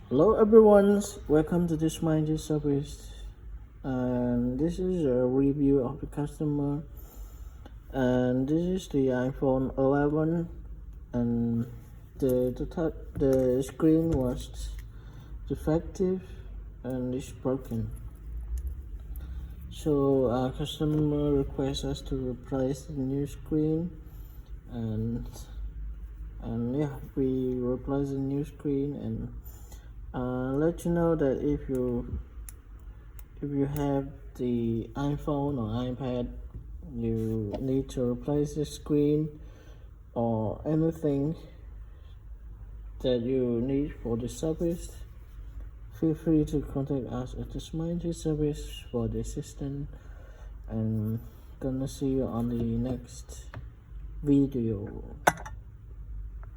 Hello everyone, welcome to this Mindy service. And this is a review of the customer. And this is the iPhone 11, and the screen was defective and it's broken. So our customer requests us to replace the new screen, and yeah, we replace the new screen and let you know that if you have the iPhone or iPad, you need to replace the screen or anything that you need for the service, feel free to contact us at the Mindy service for the assistance, and gonna see you on the next video.